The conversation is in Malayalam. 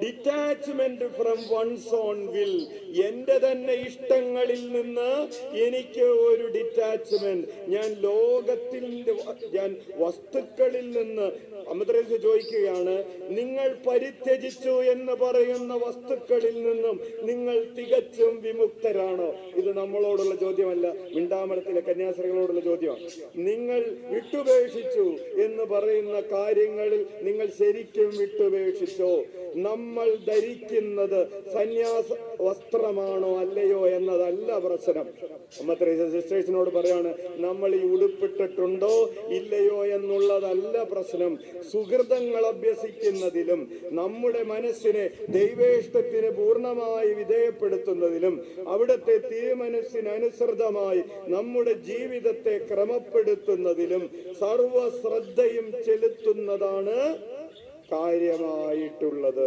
Detachment from one's own will. എന്റെ തന്നെ ഇഷ്ടങ്ങളിൽ നിന്ന് എനിക്ക് ഒരു ഡിറ്റാച്ച്മെന്റ്. ഞാൻ ഞാൻ വസ്തുക്കളിൽ നിന്ന് അമദ്രേസ് ചോദിക്കുകയാണ്, നിങ്ങൾ പരിത്യജിച്ചു എന്ന് പറയുന്ന വസ്തുക്കളിൽ നിന്നും നിങ്ങൾ തികച്ചും വിമുക്തരാണോ? ഇത് നമ്മളോടുള്ള ചോദ്യമല്ല, മിണ്ടാമരത്തിലെ കന്യാസ്ത്രീകളോടുള്ള ചോദ്യമാണ്. നിങ്ങൾ വിട്ടുപേക്ഷിച്ചു എന്ന് പറയുന്ന കാര്യങ്ങളിൽ നിങ്ങൾ ശരിക്കും വിട്ടുപേക്ഷിച്ചോ? നമ്മൾ ധരിക്കുന്നത് സന്യാസ വസ്ത്രമാണോ അല്ലയോ എന്നതല്ല പ്രശ്നം. സിസ്റ്റേഴ്സിനോട് പറയാണ്, നമ്മൾ ഈ ഉടുപ്പിട്ടിട്ടുണ്ടോ ഇല്ലയോ എന്നുള്ളതല്ല പ്രശ്നം. സുഹൃതങ്ങൾ അഭ്യസിക്കുന്നതിലും നമ്മുടെ മനസ്സിനെ ദൈവേഷ്ടത്തിന് പൂർണ്ണമായി വിധേയപ്പെടുത്തുന്നതിലും അവിടുത്തെ തിരുമനസ്സിനനുസൃതമായി നമ്മുടെ ജീവിതത്തെ ക്രമപ്പെടുത്തുന്നതിലും സർവ ശ്രദ്ധയും ചെലുത്തുന്നതാണ് കാര്യമായിട്ടുള്ളത്.